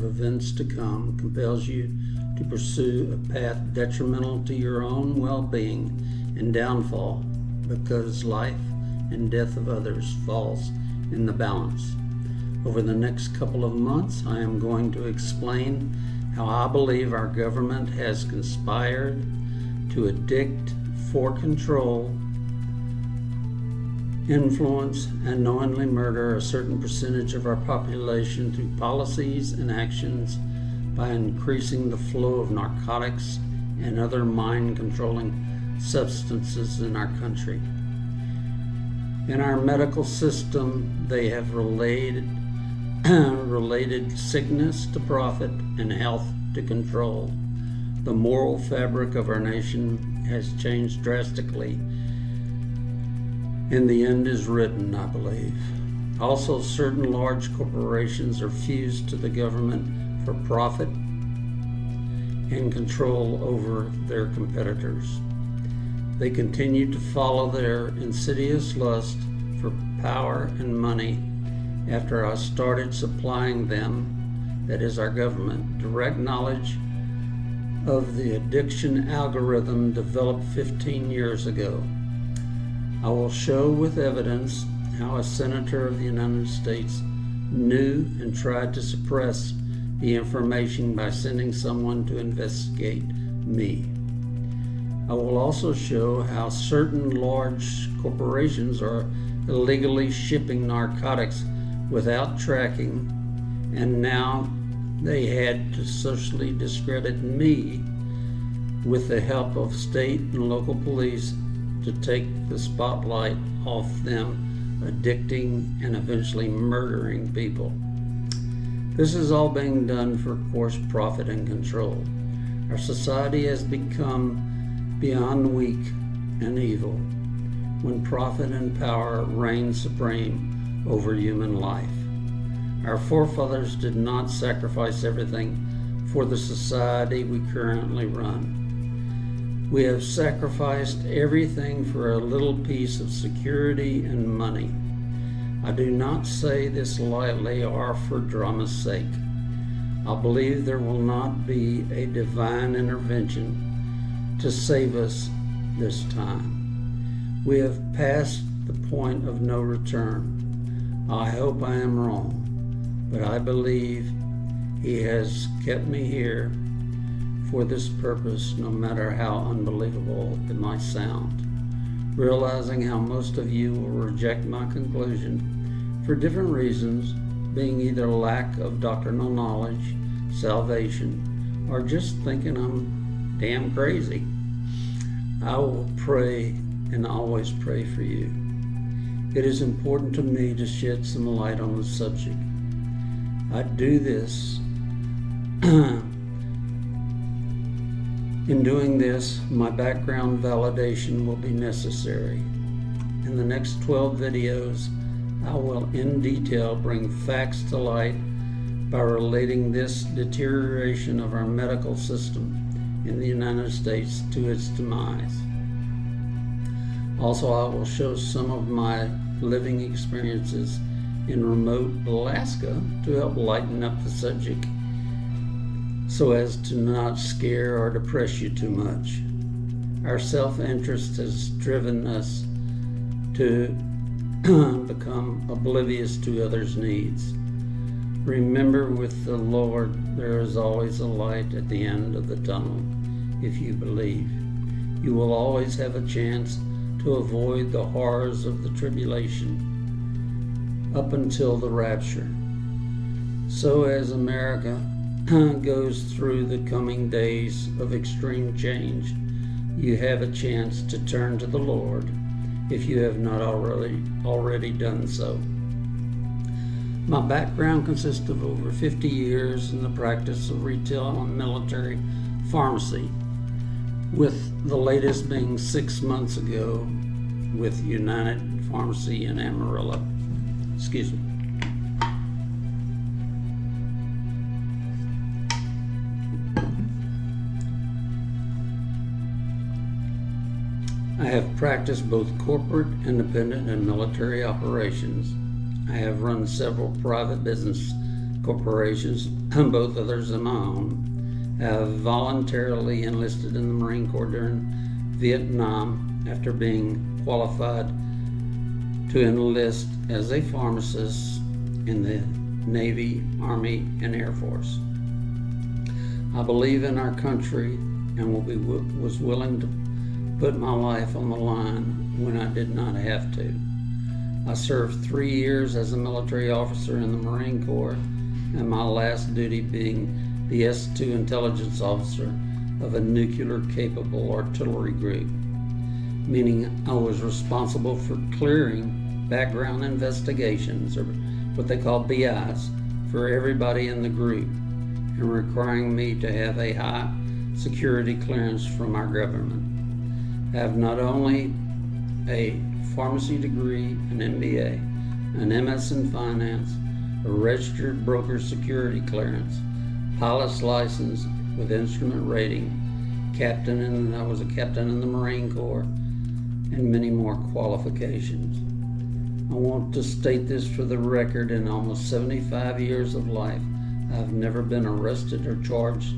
events to come compels you to pursue a path detrimental to your own well-being and downfall, because life and death of others falls in the balance. Over the next couple of months, I am going to explain how I believe our government has conspired to addict, for control, influence, and knowingly murder a certain percentage of our population through policies and actions by increasing the flow of narcotics and other mind-controlling substances in our country. In our medical system, they have related sickness to profit and health to control. The moral fabric of our nation has changed drastically, and the end is written, I believe. Also, certain large corporations are fused to the government for profit and control over their competitors. They continue to follow their insidious lust for power and money after I started supplying them, that is our government, direct knowledge of the addiction algorithm developed 15 years ago. I will show with evidence how a senator of the United States knew and tried to suppress the information by sending someone to investigate me. I will also show how certain large corporations are illegally shipping narcotics without tracking, and now they had to socially discredit me with the help of state and local police to take the spotlight off them, addicting and eventually murdering people. This is all being done for, of course, profit and control. Our society has become beyond weak and evil when profit and power reign supreme over human life. Our forefathers did not sacrifice everything for the society we currently run. We have sacrificed everything for a little piece of security and money. I do not say this lightly or for drama's sake. I believe there will not be a divine intervention to save us this time. We have passed the point of no return. I hope I am wrong, but I believe He has kept me here for this purpose, no matter how unbelievable it might sound. Realizing how most of you will reject my conclusion for different reasons, being either lack of doctrinal knowledge, salvation, or just thinking I'm damn crazy. I will pray and always pray for you. It is important to me to shed some light on the subject. I do this. In doing this, my background validation will be necessary. In the next 12 videos, I will in detail bring facts to light by relating this deterioration of our medical system in the United States to its demise. Also, I will show some of my living experiences in remote Alaska to help lighten up the subject so as to not scare or depress you too much. Our self-interest has driven us to become oblivious to others' needs. Remember, with the Lord, there is always a light at the end of the tunnel. If you believe, you will always have a chance to avoid the horrors of the tribulation up until the rapture. So as America goes through the coming days of extreme change, you have a chance to turn to the Lord if you have not already done so. My background consists of over 50 years in the practice of retail and military pharmacy, with the latest being 6 months ago with United Pharmacy in Amarillo. Excuse me. I have practiced both corporate, independent, and military operations. I have run several private business corporations, both others of my own, have voluntarily enlisted in the Marine Corps during Vietnam after being qualified to enlist as a pharmacist in the Navy, Army, and Air Force. I believe in our country and was willing to put my life on the line when I did not have to. I served 3 years as a military officer in the Marine Corps, and my last duty being the S-2 intelligence officer of a nuclear-capable artillery group, meaning I was responsible for clearing background investigations, or what they call BIs, for everybody in the group, and requiring me to have a high security clearance from our government. I have not only a pharmacy degree, an MBA, an MS in finance, a registered broker security clearance, pilot's license with instrument rating, I was a captain in the Marine Corps, and many more qualifications. I want to state this for the record: in almost 75 years of life, I've never been arrested or charged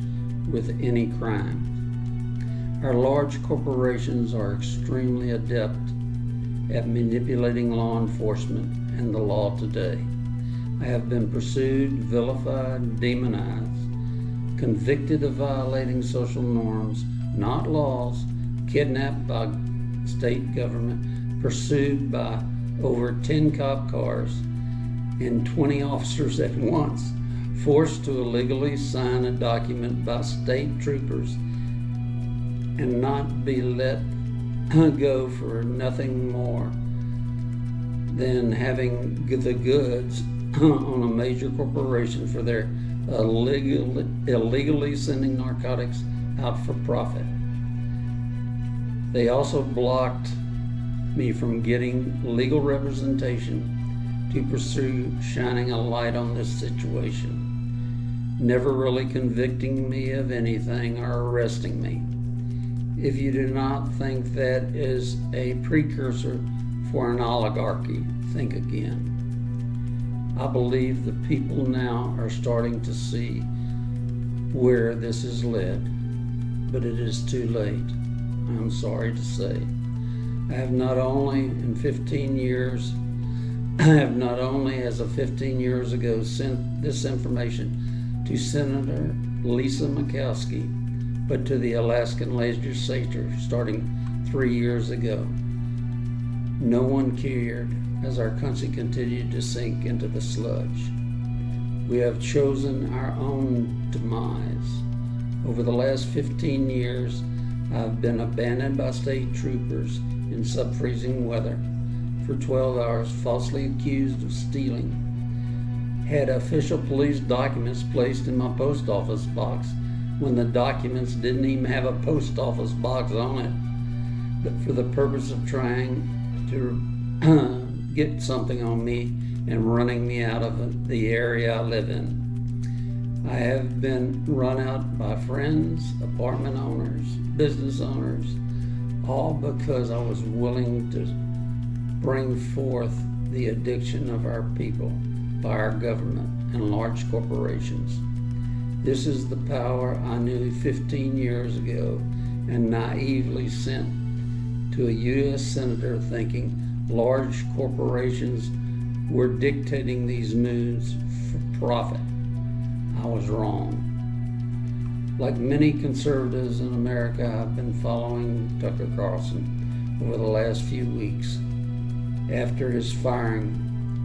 with any crime. Our large corporations are extremely adept at manipulating law enforcement and the law today. I have been pursued, vilified, demonized, convicted of violating social norms, not laws, kidnapped by state government, pursued by over 10 cop cars and 20 officers at once, forced to illegally sign a document by state troopers and not be let go for nothing more than having the goods on a major corporation for their illegally sending narcotics out for profit. They also blocked me from getting legal representation to pursue shining a light on this situation, never really convicting me of anything or arresting me. If you do not think that is a precursor for an oligarchy, think again. I believe the people now are starting to see where this is led, but it is too late, I'm sorry to say. I have not only as of 15 years ago sent this information to Senator Lisa Murkowski, but to the Alaskan legislature starting 3 years ago. No one cared as our country continued to sink into the sludge. We have chosen our own demise. Over the last 15 years, I've been abandoned by state troopers in sub-freezing weather for 12 hours, falsely accused of stealing, had official police documents placed in my post office box when the documents didn't even have a post office box on it, but for the purpose of trying to get something on me and running me out of the area I live in. I have been run out by friends, apartment owners, business owners, all because I was willing to bring forth the addiction of our people by our government and large corporations. This is the power I knew 15 years ago and naively sent to a U.S. Senator thinking large corporations were dictating these moves for profit. I was wrong. Like many conservatives in America, I've been following Tucker Carlson over the last few weeks after his firing,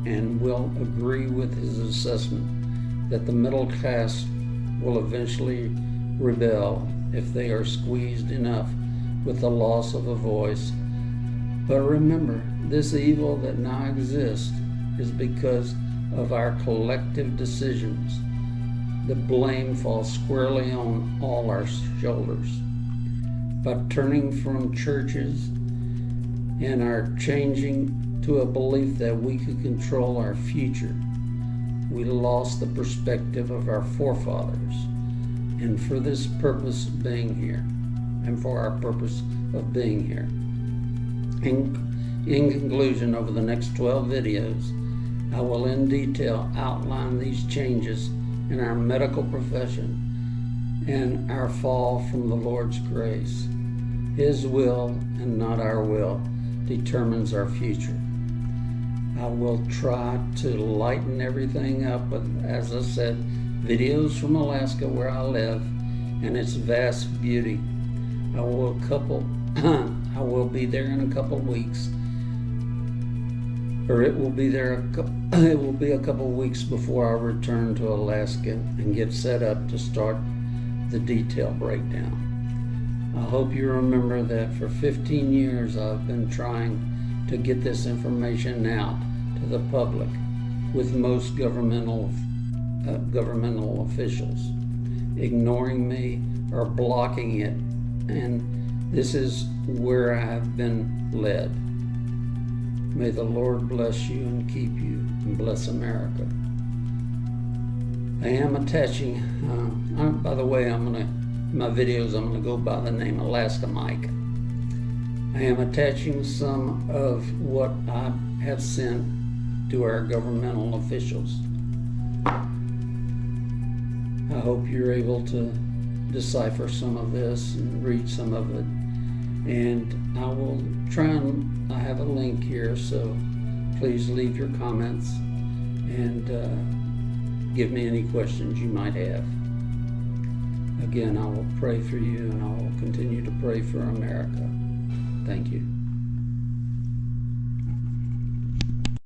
and will agree with his assessment that the middle class will eventually rebel if they are squeezed enough with the loss of a voice. But remember, this evil that now exists is because of our collective decisions. The blame falls squarely on all our shoulders. By turning from churches and our changing to a belief that we could control our future, we lost the perspective of our forefathers, and for this purpose of being here, and for our purpose of being here. In conclusion, over the next 12 videos, I will in detail outline these changes in our medical profession and our fall from the Lord's grace. His will, and not our will, determines our future. I will try to lighten everything up with, as I said, videos from Alaska where I live and its vast beauty. I will be there in a couple of weeks, or it will be a couple of weeks before I return to Alaska and get set up to start the detail breakdown. I hope you remember that for 15 years I've been trying to get this information out to the public with most governmental officials ignoring me or blocking it, and this is where I have been led. May the Lord bless you and keep you, and bless America. I am attaching, by the way, my videos, I'm going to go by the name Alaska Mike. I am attaching some of what I have sent to our governmental officials. I hope you're able to decipher some of this and read some of it. And I will try and, I have a link here, so please leave your comments and give me any questions you might have. Again, I will pray for you, and I will continue to pray for America. Thank you.